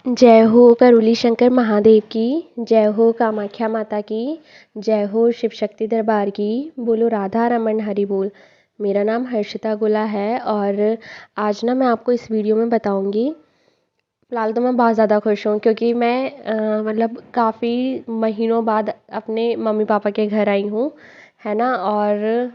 जय हो करुली शंकर महादेव की। जय हो कामाख्या माता की। जय हो शिव शक्ति दरबार की। बोलो राधा रमन हरि बोल। मेरा नाम हर्षिता गुला है और आज ना मैं आपको इस वीडियो में बताऊंगी। फ़िलहाल तो मैं बहुत ज़्यादा खुश हूँ क्योंकि मैं मतलब काफ़ी महीनों बाद अपने मम्मी पापा के घर आई हूँ, है ना। और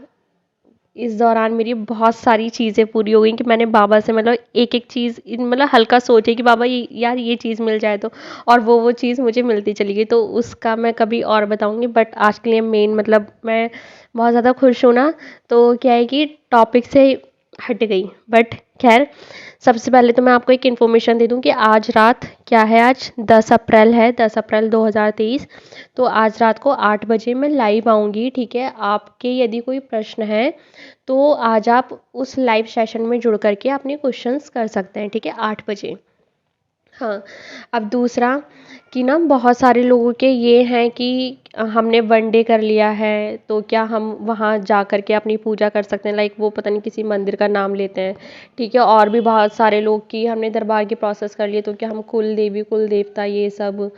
इस दौरान मेरी बहुत सारी चीज़ें पूरी हो गई कि मैंने बाबा से मतलब एक एक चीज़ मतलब हल्का सोचे कि बाबा ये यार ये चीज़ मिल जाए तो, और वो चीज़ मुझे मिलती चली गई। तो उसका मैं कभी और बताऊंगी, बट आज के लिए मेन मतलब मैं बहुत ज़्यादा खुश हूँ ना। तो क्या है कि टॉपिक से हट गई, बट खैर सबसे पहले तो मैं आपको एक इन्फॉर्मेशन दे दूं कि आज रात क्या है। आज 10 अप्रैल है, 10 अप्रैल 2023। तो आज रात को 8 बजे मैं लाइव आऊँगी, ठीक है। आपके यदि कोई प्रश्न है तो आज आप उस लाइव सेशन में जुड़ करके अपने क्वेश्चंस कर सकते हैं, ठीक है, 8 बजे। हाँ, अब दूसरा कि ना बहुत सारे लोगों के ये हैं कि हमने वनडे कर लिया है तो क्या हम वहाँ जा कर के अपनी पूजा कर सकते हैं। लाइक वो पता नहीं किसी मंदिर का नाम लेते हैं, ठीक है। और भी बहुत सारे लोग कि हमने दरबार की प्रोसेस कर लिए तो क्या हम कुल देवी कुल देवता ये सब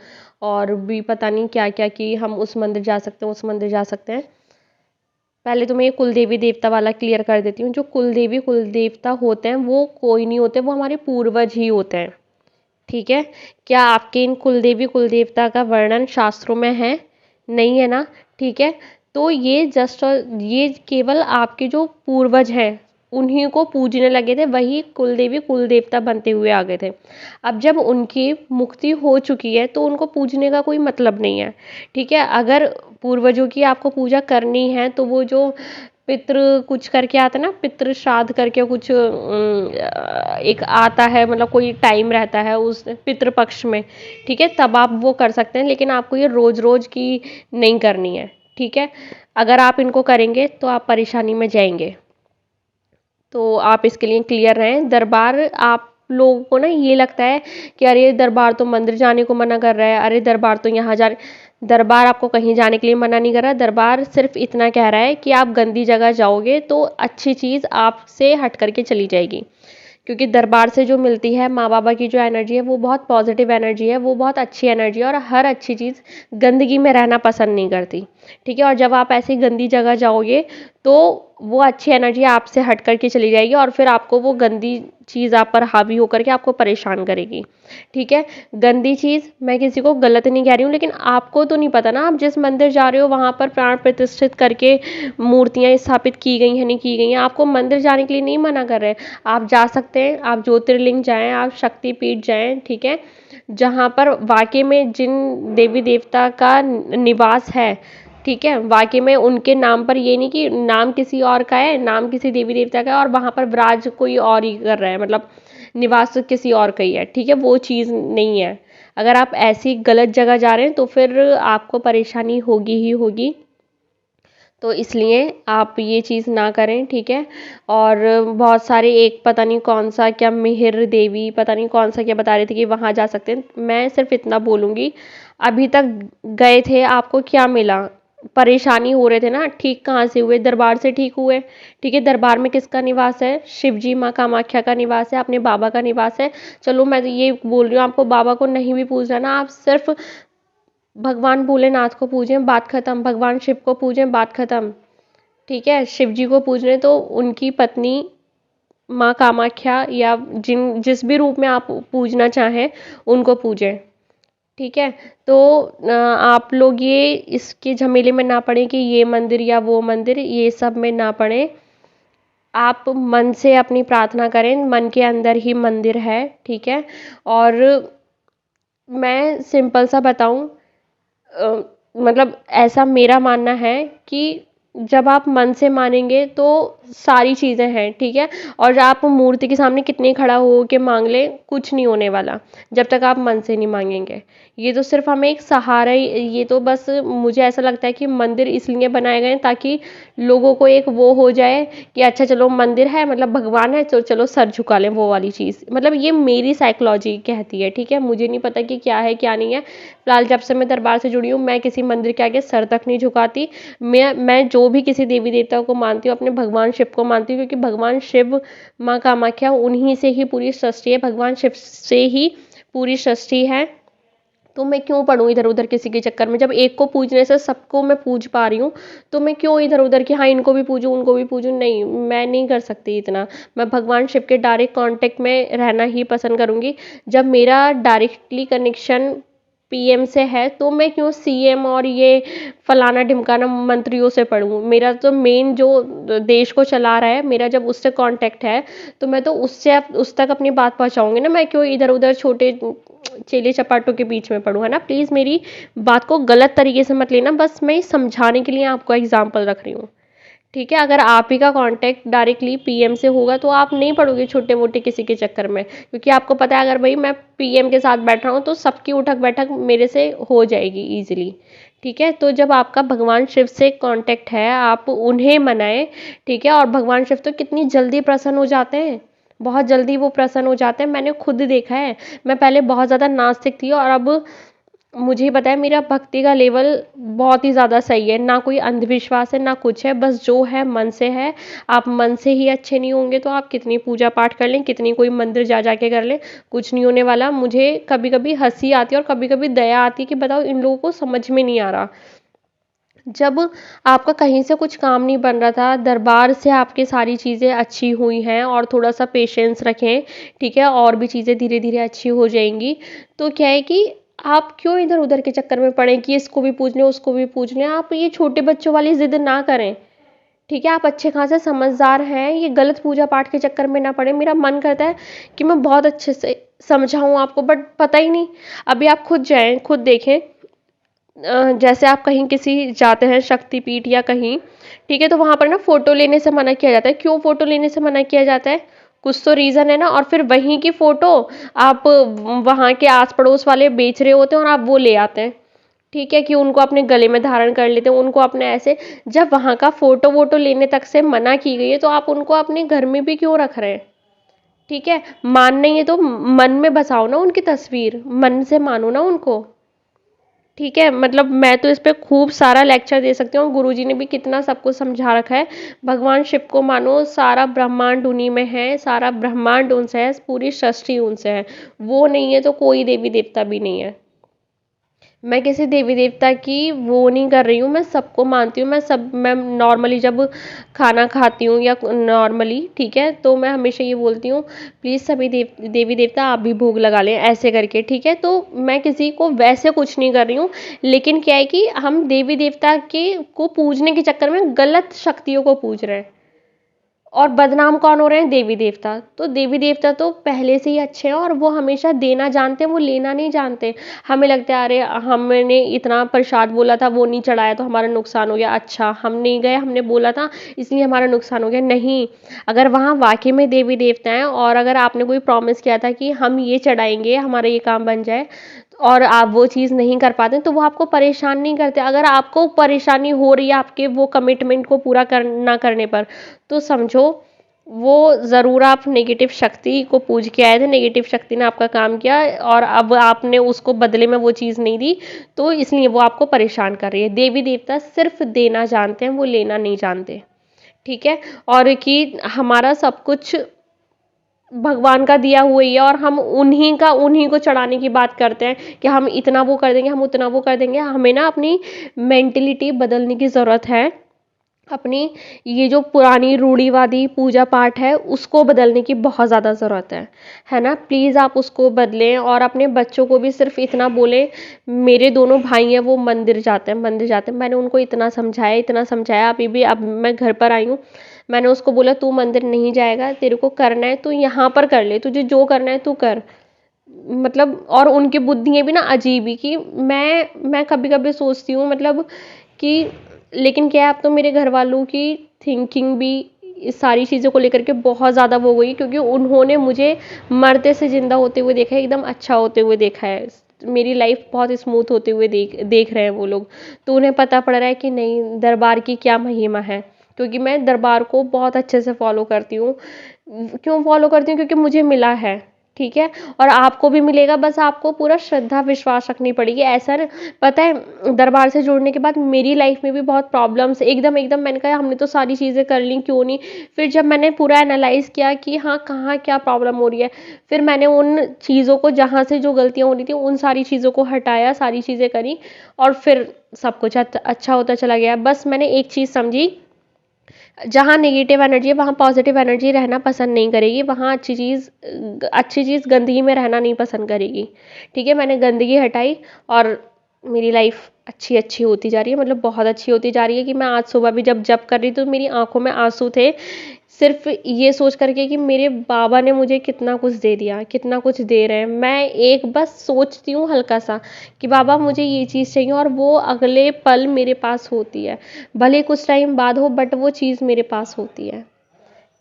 और भी पता नहीं क्या क्या कि हम उस मंदिर जा सकते हैं उस मंदिर जा सकते हैं। पहले तो मैं ये कुल देवी देवता वाला क्लियर कर देती हूँ। जो कुल देवी कुल देवता होते हैं वो कोई नहीं होते, वो हमारे पूर्वज ही होते हैं, ठीक है। क्या आपके इन कुल देवी कुल देवता का वर्णन शास्त्रों में है? नहीं है ना, ठीक है। तो ये जस्ट ये केवल आपके जो पूर्वज हैं उन्हीं को पूजने लगे थे, वही कुल देवी कुल देवता बनते हुए आ गए थे। अब जब उनकी मुक्ति हो चुकी है तो उनको पूजने का कोई मतलब नहीं है, ठीक है। अगर पूर्वजों की आपको पूजा करनी है तो वो जो पितृ कुछ करके आता है ना, पितृ श्राद्ध करके कुछ एक आता है, मतलब कोई टाइम रहता है उस पितृपक्ष में, ठीक है, तब आप वो कर सकते हैं। लेकिन आपको ये रोज़ रोज़ की नहीं करनी है, ठीक है। अगर आप इनको करेंगे तो आप परेशानी में जाएंगे। तो आप इसके लिए क्लियर रहें। दरबार आप लोगों को ना ये लगता है कि अरे दरबार तो मंदिर जाने को मना कर रहा है, अरे दरबार तो यहाँ जा दरबार आपको कहीं जाने के लिए मना नहीं कर रहा। दरबार सिर्फ इतना कह रहा है कि आप गंदी जगह जाओगे तो अच्छी चीज़ आपसे हट करके चली जाएगी। क्योंकि दरबार से जो मिलती है माँ बाबा की जो एनर्जी है वो बहुत पॉजिटिव एनर्जी है, वो बहुत अच्छी एनर्जी है। और हर अच्छी चीज़ गंदगी में रहना पसंद नहीं करती, ठीक है। और जब आप ऐसी गंदी जगह जाओगे तो वो अच्छी एनर्जी आपसे हट करके चली जाएगी और फिर आपको वो गंदी चीज़ आप पर हावी होकर के आपको परेशान करेगी, ठीक है। गंदी चीज़ मैं किसी को गलत नहीं कह रही हूँ, लेकिन आपको तो नहीं पता ना आप जिस मंदिर जा रहे हो वहाँ पर प्राण प्रतिष्ठित करके मूर्तियाँ स्थापित की गई हैं नहीं की गई हैं। आपको मंदिर जाने के लिए नहीं मना कर रहे, आप जा सकते हैं, आप ज्योतिर्लिंग जाएं, आप शक्तिपीठ जाएं, ठीक है। जहाँ पर वाकई में जिन देवी देवता का निवास है, ठीक है, वाकई में उनके नाम पर, ये नहीं कि नाम किसी और का है, नाम किसी देवी देवता का है और वहाँ पर विराज कोई और ही कर रहा है, मतलब निवास तो किसी और का ही है, ठीक है। वो चीज़ नहीं है। अगर आप ऐसी गलत जगह जा रहे हैं तो फिर आपको परेशानी होगी ही होगी। तो इसलिए आप ये चीज़ ना करें, ठीक है। और बहुत सारे एक पता नहीं कौन सा क्या मिहिर देवी पता नहीं कौन सा क्या बता रहे थे कि वहाँ जा सकते हैं। मैं सिर्फ इतना बोलूँगी, अभी तक गए थे आपको क्या मिला? परेशानी हो रहे थे ना, ठीक कहाँ से हुए? दरबार से ठीक हुए, ठीक है। दरबार में किसका निवास है? शिव जी माँ कामाख्या का निवास है, अपने बाबा का निवास है। चलो मैं तो ये बोल रही हूँ आपको बाबा को नहीं भी पूजना ना, आप सिर्फ भगवान भोलेनाथ को पूजें, बात खत्म। भगवान शिव को पूजें, बात खत्म, ठीक है। शिव जी को पूज रहे हैं तो उनकी पत्नी माँ कामाख्या या जिस भी रूप में आप पूजना चाहें उनको पूजें, ठीक है। तो आप लोग ये इसके झमेले में ना पड़े कि ये मंदिर या वो मंदिर, ये सब में ना पड़े। आप मन से अपनी प्रार्थना करें, मन के अंदर ही मंदिर है, ठीक है। और मैं सिंपल सा बताऊं, अ, मतलब ऐसा मेरा मानना है कि जब आप मन से मानेंगे तो सारी चीज़ें हैं, ठीक है। और जब आप मूर्ति के सामने कितने खड़ा हो के मांग लें, कुछ नहीं होने वाला जब तक आप मन से नहीं मांगेंगे। ये तो सिर्फ हमें एक सहारा ही, ये तो बस मुझे ऐसा लगता है कि मंदिर इसलिए बनाए गए हैं ताकि लोगों को एक वो हो जाए कि अच्छा चलो मंदिर है मतलब भगवान है तो चलो सर झुका लें, वो वाली चीज़। मतलब ये मेरी साइकोलॉजी कहती है, ठीक है। मुझे नहीं पता कि क्या है क्या नहीं है। फिलहाल जब से मैं दरबार से जुड़ी हूँ मैं किसी मंदिर के आगे सर तक नहीं झुकाती। मैं जो भी किसी देवी देवता को मानती हूँ अपने भगवान शिव को मानती हूँ, क्योंकि भगवान शिव माँ कामाख्या उन्हीं से ही पूरी सृष्टि है, भगवान शिव से ही पूरी सृष्टि है, तो मैं क्यों पढ़ूँ इधर उधर किसी के चक्कर में। जब एक को पूजने से सबको मैं पूज पा रही हूँ, तो मैं क्यों इधर उधर कि हाँ इनको भी पूजूँ उनको भी पूजूँ। नहीं, मैं नहीं कर सकती इतना। मैं भगवान शिव के डायरेक्ट कांटेक्ट में रहना ही पसंद करूँगी। जब मेरा डायरेक्टली कनेक्शन पीएम से है, तो मैं क्यों सीएम और ये फलाना ढिमकाना मंत्रियों से पढ़ूँ। मेरा तो मेन जो देश को चला रहा है, मेरा जब उससे कांटेक्ट है, तो मैं तो उससे उस तक अपनी बात पहुँचाऊँगी ना। मैं क्यों इधर उधर छोटे चेले चपाटों के बीच में पढ़ूँ, है ना। प्लीज़ मेरी बात को गलत तरीके से मत लेना, बस मैं समझाने के लिए आपको एग्जाम्पल रख रही हूँ, ठीक है। अगर आप ही का कांटेक्ट डायरेक्टली पीएम से होगा, तो आप नहीं पढ़ोगे छोटे मोटे किसी के चक्कर में, क्योंकि आपको पता है अगर भाई मैं पीएम के साथ बैठ रहा हूँ, तो सबकी उठक बैठक मेरे से हो जाएगी ईजिली, ठीक है। तो जब आपका भगवान शिव से कांटेक्ट है, आप उन्हें मनाएं, ठीक है। और भगवान शिव तो कितनी जल्दी प्रसन्न हो जाते हैं, बहुत जल्दी वो प्रसन्न हो जाते हैं। मैंने खुद देखा है। मैं पहले बहुत ज़्यादा नास्तिक थी, और अब मुझे पता है मेरा भक्ति का लेवल बहुत ही ज़्यादा सही है। ना कोई अंधविश्वास है, ना कुछ है, बस जो है मन से है। आप मन से ही अच्छे नहीं होंगे, तो आप कितनी पूजा पाठ कर लें, कितनी कोई मंदिर जा जा के कर लें, कुछ नहीं होने वाला। मुझे कभी कभी हंसी आती है और कभी कभी दया आती है कि बताओ इन लोगों को समझ में नहीं आ रहा। जब आपका कहीं से कुछ काम नहीं बन रहा था, दरबार से आपकी सारी चीज़ें अच्छी हुई हैं, और थोड़ा सा पेशेंस रखें, ठीक है, और भी चीज़ें धीरे धीरे अच्छी हो जाएंगी। तो क्या है कि आप क्यों इधर उधर के चक्कर में पड़े कि इसको भी पूछ लें उसको भी पूछ लें। आप ये छोटे बच्चों वाली जिद ना करें, ठीक है। आप अच्छे खासे समझदार हैं, ये गलत पूजा पाठ के चक्कर में ना पड़े। मेरा मन करता है कि मैं बहुत अच्छे से समझाऊं आपको, बट पता ही नहीं। अभी आप खुद जाएं, खुद देखें। जैसे आप कहीं किसी जाते हैं शक्तिपीठ या कहीं, ठीक है, तो वहाँ पर ना फ़ोटो लेने से मना किया जाता है। क्यों फ़ोटो लेने से मना किया जाता है? कुछ तो रीज़न है ना। और फिर वहीं की फ़ोटो आप वहाँ के आस पड़ोस वाले बेच रहे होते हैं, और आप वो ले आते हैं, ठीक है, कि उनको अपने गले में धारण कर लेते हैं, उनको अपने ऐसे। जब वहाँ का फ़ोटो वोटो लेने तक से मना की गई है, तो आप उनको अपने घर में भी क्यों रख रहे हैं, ठीक है। मान नहीं है तो मन में बसाओ ना उनकी तस्वीर, मन से मानो ना उनको, ठीक है। मतलब मैं तो इस पे खूब सारा लेक्चर दे सकती हूँ। गुरुजी ने भी कितना सबको समझा रखा है। भगवान शिव को मानो, सारा ब्रह्मांड उन्हीं में है, सारा ब्रह्मांड उनसे है, पूरी सृष्टि उनसे है। वो नहीं है तो कोई देवी देवता भी नहीं है। मैं किसी देवी देवता की वो नहीं कर रही हूँ, मैं सबको मानती हूँ। मैं नॉर्मली जब खाना खाती हूँ या नॉर्मली, ठीक है, तो मैं हमेशा ये बोलती हूँ प्लीज़ सभी देवी देवता आप भी भोग लगा लें, ऐसे करके, ठीक है। तो मैं किसी को वैसे कुछ नहीं कर रही हूँ, लेकिन क्या है कि हम देवी देवता के को पूजने के चक्कर में गलत शक्तियों को पूज रहे हैं, और बदनाम कौन हो रहे हैं? देवी देवता। तो देवी देवता तो पहले से ही अच्छे हैं, और वो हमेशा देना जानते हैं, वो लेना नहीं जानते। हमें लगता है अरे हमने इतना प्रसाद बोला था, वो नहीं चढ़ाया तो हमारा नुकसान हो गया। अच्छा, हम नहीं गए, हमने बोला था इसलिए हमारा नुकसान हो गया। नहीं, अगर वहाँ वाकई में देवी देवता हैं, और अगर आपने कोई प्रॉमिस किया था कि हम ये चढ़ाएंगे हमारा ये काम बन जाए, और आप वो चीज़ नहीं कर पाते, तो वो आपको परेशान नहीं करते। अगर आपको परेशानी हो रही है आपके वो कमिटमेंट को पूरा ना करने पर, तो समझो वो ज़रूर आप नेगेटिव शक्ति को पूज के आए थे, नेगेटिव शक्ति ने आपका काम किया, और अब आपने उसको बदले में वो चीज़ नहीं दी, तो इसलिए वो आपको परेशान कर रही है। देवी देवता सिर्फ देना जानते हैं, वो लेना नहीं जानते, ठीक है। और कि हमारा सब कुछ भगवान का दिया हुआ ही है, और हम उन्हीं को चढ़ाने की बात करते हैं कि हम इतना वो कर देंगे, हम उतना वो कर देंगे। हमें ना अपनी मेंटलिटी बदलने की ज़रूरत है। अपनी ये जो पुरानी रूढ़िवादी पूजा पाठ है, उसको बदलने की बहुत ज़्यादा ज़रूरत है ना। प्लीज़ आप उसको बदलें, और अपने बच्चों को भी सिर्फ इतना बोलें। मेरे दोनों भाई हैं, वो मंदिर जाते हैं, मंदिर जाते हैं। मैंने उनको इतना समझाया। अभी भी अब मैं घर पर आई हूँ, मैंने उसको बोला तू मंदिर नहीं जाएगा, तेरे को करना है तो यहाँ पर कर ले, तुझे जो करना है तू कर। मतलब, और उनकी बुद्धियाँ भी ना अजीब ही, कि मैं कभी कभी सोचती हूँ, मतलब कि लेकिन क्या है, अब तो मेरे घर वालों की थिंकिंग भी इस सारी चीज़ों को लेकर के बहुत ज़्यादा वो गई, क्योंकि उन्होंने मुझे मरते से ज़िंदा होते हुए देखा है, एकदम अच्छा होते हुए देखा है। मेरी लाइफ बहुत स्मूथ होते हुए देख रहे हैं वो लोग। तो उन्हें पता पड़ रहा है कि नहीं, दरबार की क्या महिमा है, क्योंकि मैं दरबार को बहुत अच्छे से फॉलो करती हूँ। क्यों फॉलो करती हूँ? क्योंकि मुझे मिला है, ठीक है, और आपको भी मिलेगा, बस आपको पूरा श्रद्धा विश्वास रखनी पड़ेगी। ऐसा न, पता है दरबार से जुड़ने के बाद मेरी लाइफ में भी बहुत प्रॉब्लम्स एकदम एकदम मैंने कहा हमने तो सारी चीज़ें कर ली, क्यों नहीं। फिर जब मैंने पूरा एनालाइज किया कि हाँ कहाँ क्या प्रॉब्लम हो रही है, फिर मैंने उन चीज़ों को जहाँ से जो गलतियाँ हो रही थी उन सारी चीज़ों को हटाया, सारी चीज़ें करी, और फिर सब कुछ अच्छा होता चला गया। बस मैंने एक चीज़ समझी, जहाँ नेगेटिव एनर्जी है वहाँ पॉजिटिव एनर्जी रहना पसंद नहीं करेगी, वहाँ अच्छी चीज़ गंदगी में रहना नहीं पसंद करेगी। ठीक है, मैंने गंदगी हटाई और मेरी लाइफ अच्छी अच्छी होती जा रही है, मतलब बहुत अच्छी होती जा रही है कि मैं आज सुबह भी जब जब कर रही तो मेरी आंखों में आंसू थे, सिर्फ ये सोच करके कि मेरे बाबा ने मुझे कितना कुछ दे दिया, कितना कुछ दे रहे हैं। मैं एक बस सोचती हूँ हल्का सा कि बाबा मुझे ये चीज़ चाहिए, और वो अगले पल मेरे पास होती है, भले कुछ टाइम बाद हो बट वो चीज़ मेरे पास होती है।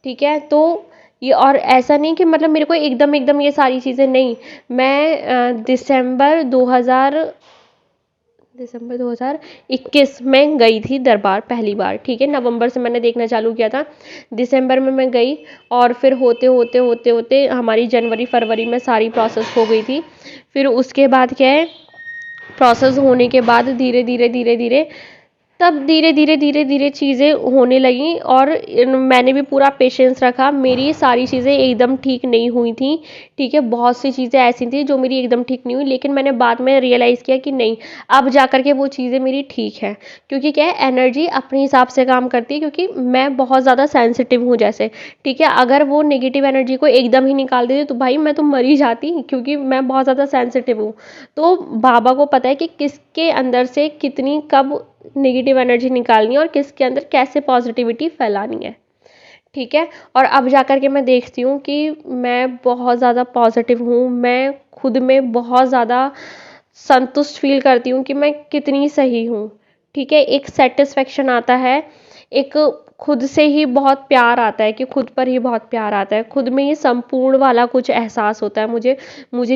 ठीक है, तो ये, और ऐसा नहीं कि मतलब मेरे को एकदम एकदम ये सारी चीज़ें नहीं। मैं दिसंबर 2021 में गई थी दरबार पहली बार। ठीक है, नवंबर से मैंने देखना चालू किया था, दिसंबर में मैं गई, और फिर होते होते होते होते हमारी जनवरी फरवरी में सारी प्रोसेस हो गई थी। फिर उसके बाद क्या है, प्रोसेस होने के बाद धीरे धीरे धीरे धीरे तब धीरे धीरे धीरे धीरे चीज़ें होने लगी, और मैंने भी पूरा पेशेंस रखा। मेरी सारी चीज़ें एकदम ठीक नहीं हुई थी। ठीक है, बहुत सी चीज़ें ऐसी थी जो मेरी एकदम ठीक नहीं हुई, लेकिन मैंने बाद में रियलाइज़ किया कि नहीं, अब जा कर के वो चीज़ें मेरी ठीक है। क्योंकि क्या है, एनर्जी अपने हिसाब से काम करती है, क्योंकि मैं बहुत ज़्यादा सेंसिटिव हूँ जैसे। ठीक है, अगर वो नेगेटिव एनर्जी को एकदम ही निकाल देती तो भाई मैं तो मर ही जाती, क्योंकि मैं बहुत ज़्यादा सेंसिटिव हूँ। तो बाबा को पता है कि किसके अंदर से कितनी कब नेगेटिव एनर्जी निकालनी है और किसके अंदर कैसे पॉजिटिविटी फैलानी है। ठीक है, और अब जाकर के मैं देखती हूँ कि मैं बहुत ज़्यादा पॉजिटिव हूँ, मैं खुद में बहुत ज़्यादा संतुष्ट फील करती हूँ कि मैं कितनी सही हूँ। ठीक है, एक सेटिस्फेक्शन आता है, एक खुद से ही बहुत प्यार आता है, कि खुद पर ही बहुत प्यार आता है, खुद में ये संपूर्ण वाला कुछ एहसास होता है। मुझे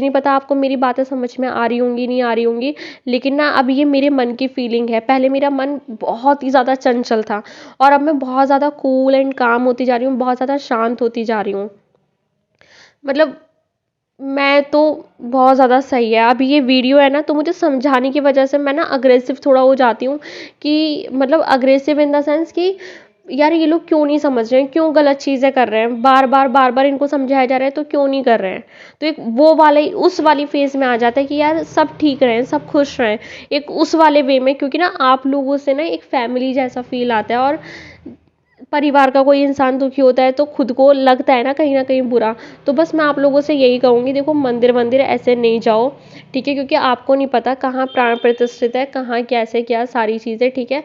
नहीं पता आपको मेरी बातें समझ में आ रही होंगी नहीं आ रही होंगी, लेकिन ना अब ये मेरे मन की फीलिंग है। पहले मेरा मन बहुत ही ज़्यादा चंचल था, और अब मैं बहुत ज़्यादा कूल एंड काम होती जा रही हूँ, बहुत ज़्यादा शांत होती जा रही हूँ। मतलब मैं तो बहुत ज़्यादा सही है। अब ये वीडियो है ना, तो मुझे समझाने की वजह से मैं ना अग्रेसिव थोड़ा हो जाती हूँ, कि मतलब अग्रेसिव इन द सेंस कि यार ये लोग क्यों नहीं समझ रहे हैं, क्यों गलत चीज़ें कर रहे हैं, बार बार इनको समझाया जा रहा है तो क्यों नहीं कर रहे हैं। तो एक वो वाले उस वाली फेज़ में आ जाता है कि यार सब ठीक रहें, सब खुश रहें, एक उस वाले वे में। क्योंकि ना आप लोगों से ना एक फैमिली जैसा फील आता है, और परिवार का कोई इंसान दुखी होता है तो खुद को लगता है ना कहीं बुरा। तो बस मैं आप लोगों से यही कहूँगी, देखो मंदिर वंदिर ऐसे नहीं जाओ। ठीक है, क्योंकि आपको नहीं पता कहाँ प्राण प्रतिष्ठित है, कहाँ कैसे क्या सारी चीज़ें। ठीक है,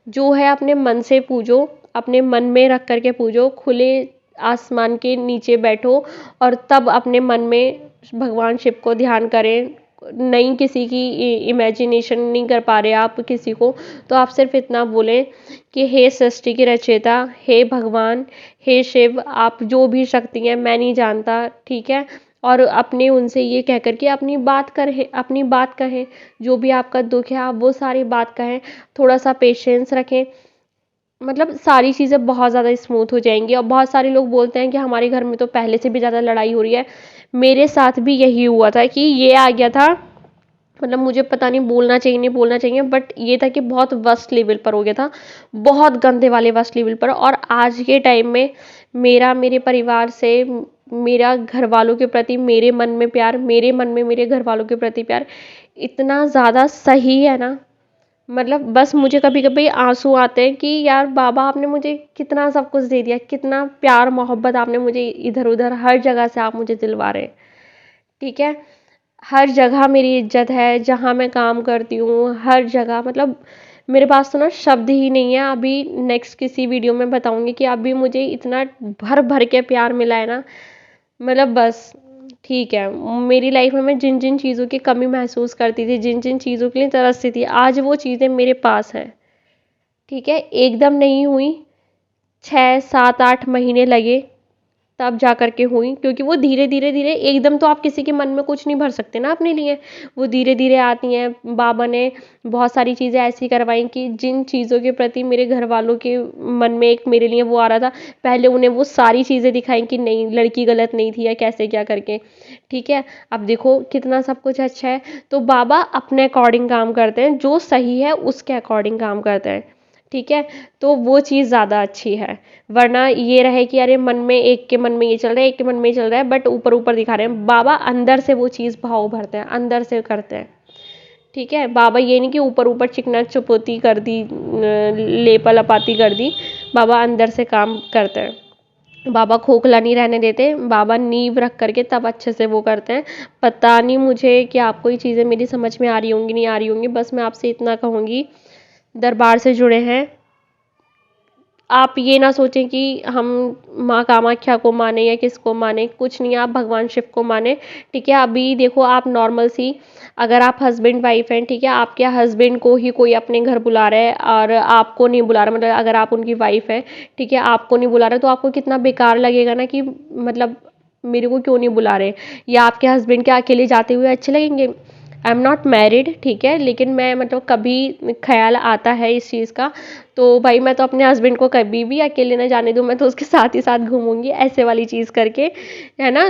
जो है अपने मन से पूजो, अपने मन में रख करके पूजो, खुले आसमान के नीचे बैठो, और तब अपने मन में भगवान शिव को ध्यान करें। नहीं, किसी की इमेजिनेशन नहीं कर पा रहे आप किसी को, तो आप सिर्फ इतना बोलें कि हे सृष्टि के रचयिता, हे भगवान, हे शिव, आप जो भी शक्ति हैं मैं नहीं जानता। ठीक है, और अपने उनसे ये कह कर के अपनी बात कहें, जो भी आपका दुख है आप वो सारी बात कहें, थोड़ा सा पेशेंस रखें। मतलब सारी चीज़ें बहुत ज़्यादा स्मूथ हो जाएंगी। और बहुत सारे लोग बोलते हैं कि हमारे घर में तो पहले से भी ज़्यादा लड़ाई हो रही है। मेरे साथ भी यही हुआ था कि ये आ गया था, मतलब मुझे पता नहीं बोलना चाहिए नहीं बोलना चाहिए, बट ये था कि बहुत वर्स्ट लेवल पर हो गया था, बहुत गंदे वाले वर्स्ट लेवल पर। और आज के टाइम में मेरा मेरे परिवार से, मेरा घर वालों के प्रति मेरे मन में प्यार, मेरे मन में मेरे घर वालों के प्रति प्यार इतना ज़्यादा सही है ना। मतलब बस मुझे कभी कभी आंसू आते हैं कि यार बाबा आपने मुझे कितना सब कुछ दे दिया, कितना प्यार मोहब्बत आपने मुझे इधर उधर हर जगह से आप मुझे दिलवा रहे हैं। ठीक है, हर जगह मेरी इज्जत है, जहाँ मैं काम करती हूँ हर जगह, मतलब मेरे पास तो ना शब्द ही नहीं है। अभी नेक्स्ट किसी वीडियो में बताऊंगी कि अभी मुझे इतना भर भर के प्यार मिला है ना, मतलब बस ठीक है। मेरी लाइफ में मैं जिन जिन चीज़ों की कमी महसूस करती थी, जिन जिन चीज़ों के लिए तरसती थी, आज वो चीज़ें मेरे पास हैं। ठीक है, एकदम नहीं हुई, 6 7 8 महीने लगे, तब जा कर के हुई, क्योंकि वो धीरे धीरे धीरे, एकदम तो आप किसी के मन में कुछ नहीं भर सकते ना अपने लिए, वो धीरे धीरे आती हैं। बाबा ने बहुत सारी चीज़ें ऐसी करवाई कि जिन चीज़ों के प्रति मेरे घर वालों के मन में एक मेरे लिए वो आ रहा था, पहले उन्हें वो सारी चीज़ें दिखाई कि नहीं, लड़की गलत नहीं थी या कैसे क्या करके, ठीक है। अब देखो कितना सब कुछ अच्छा है। तो बाबा अपने अकॉर्डिंग काम करते हैं, जो सही है उसके अकॉर्डिंग काम करते हैं, ठीक है। तो वो चीज़ ज़्यादा अच्छी है। वरना ये रहे कि अरे मन में, एक के मन में ये चल रहा है, एक के मन में ये चल रहा है, बट ऊपर ऊपर दिखा रहे हैं। बाबा अंदर से वो चीज़ भाव भरते हैं, अंदर से करते हैं, ठीक है। बाबा ये नहीं कि ऊपर ऊपर चिकना चुपौती कर दी, लेपा लपाती कर दी। बाबा अंदर से काम करते हैं। बाबा खोखला नहीं रहने देते। बाबा नींव रख करके तब अच्छे से वो करते हैं। पता नहीं मुझे कि आपको ये चीज़ें मेरी समझ में आ रही होंगी नहीं आ रही होंगी, बस मैं आपसे इतना कहूँगी, दरबार से जुड़े हैं, आप ये ना सोचें कि हम माँ कामाख्या को माने या किसको माने, कुछ नहीं, आप भगवान शिव को माने, ठीक है। अभी देखो आप नॉर्मल सी, अगर आप हस्बैंड वाइफ हैं, ठीक है, आपके हस्बैंड को ही कोई अपने घर बुला रहा है और आपको नहीं बुला रहा, मतलब अगर आप उनकी वाइफ है, ठीक है, आपको नहीं बुला रहा, तो आपको कितना बेकार लगेगा ना कि मतलब मेरे को क्यों नहीं बुला रहे, या आपके हस्बैंड के अकेले जाते हुए अच्छे लगेंगे। आई एम नॉट मैरिड, ठीक है, लेकिन मैं मतलब कभी ख्याल आता है इस चीज़ का, तो भाई मैं तो अपने हस्बैंड को कभी भी अकेले ना जाने दूँ, मैं तो उसके साथ ही साथ घूमूंगी, ऐसे वाली चीज़ करके, है ना।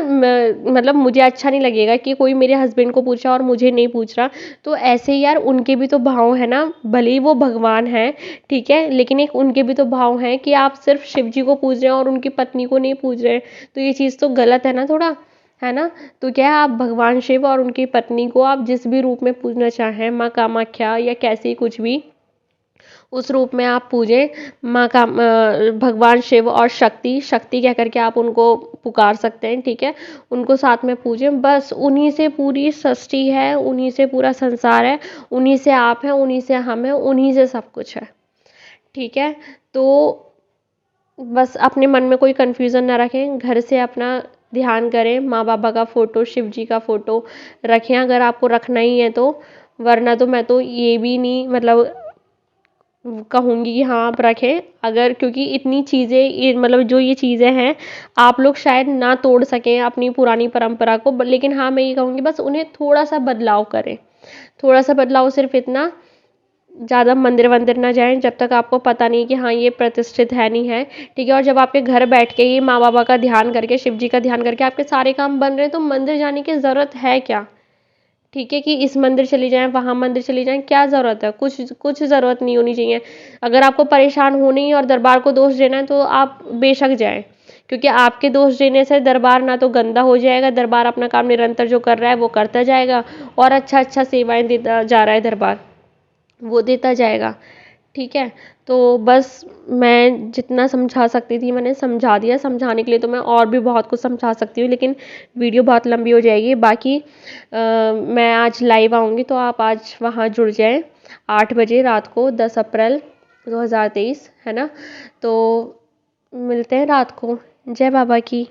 मतलब मुझे अच्छा नहीं लगेगा कि कोई मेरे हस्बैंड को पूछा और मुझे नहीं पूछ रहा। तो ऐसे ही यार, उनके भी तो भाव है ना, भले ही वो भगवान है, ठीक है, लेकिन एक उनके भी तो भाव हैं कि आप सिर्फ शिव जी को पूज रहे हैं और उनकी पत्नी को नहीं पूज रहे हैं, तो ये चीज़ तो गलत है ना थोड़ा, है ना। तो क्या है, आप भगवान शिव और उनकी पत्नी को आप जिस भी रूप में पूजना चाहें, माँ कामाख्या या कैसे कुछ भी, उस रूप में आप पूजें। भगवान शिव और शक्ति, शक्ति कह करके आप उनको पुकार सकते हैं, ठीक है, उनको साथ में पूजें। बस उन्हीं से पूरी सृष्टि है, उन्हीं से पूरा संसार है, उन्हीं से आप हैं, उन्हीं से हम हैं, उन्हीं से सब कुछ है, ठीक है। तो बस अपने मन में कोई कन्फ्यूज़न ना रखें, घर से अपना ध्यान करें, माँ बाबा का फ़ोटो, शिव जी का फ़ोटो रखें अगर आपको रखना ही है तो, वरना तो मैं तो ये भी नहीं मतलब कहूँगी कि हाँ आप रखें, अगर, क्योंकि इतनी चीज़ें, ये मतलब जो ये चीज़ें हैं, आप लोग शायद ना तोड़ सकें अपनी पुरानी परंपरा को, लेकिन हाँ मैं ये कहूँगी बस उन्हें थोड़ा सा बदलाव करें, थोड़ा सा बदलाव, सिर्फ इतना, ज़्यादा मंदिर वंदिर ना जाएं जब तक आपको पता नहीं कि हाँ ये प्रतिष्ठित है नहीं है, ठीक है। और जब आपके घर बैठ के ही माँ बाबा का ध्यान करके, शिव जी का ध्यान करके आपके सारे काम बन रहे हैं, तो मंदिर जाने की ज़रूरत है क्या, ठीक है, कि इस मंदिर चली जाएं, वहाँ मंदिर चली जाएं, क्या ज़रूरत है, कुछ कुछ ज़रूरत नहीं होनी चाहिए। अगर आपको परेशान होना ही और दरबार को दोष देना है तो आप बेशक जाएं, क्योंकि आपके दोष देने से दरबार ना तो गंदा हो जाएगा, दरबार अपना काम निरंतर जो कर रहा है वो करता जाएगा, और अच्छा अच्छा सेवाएं देता जा रहा है दरबार, वो देता जाएगा, ठीक है। तो बस मैं जितना समझा सकती थी मैंने समझा दिया, समझाने के लिए तो मैं और भी बहुत कुछ समझा सकती हूँ, लेकिन वीडियो बहुत लंबी हो जाएगी। बाकी मैं आज लाइव आऊँगी, तो आप आज वहाँ जुड़ जाएं 8 बजे रात को, 10 अप्रैल 2023, है ना। तो मिलते हैं रात को। जय बाबा की।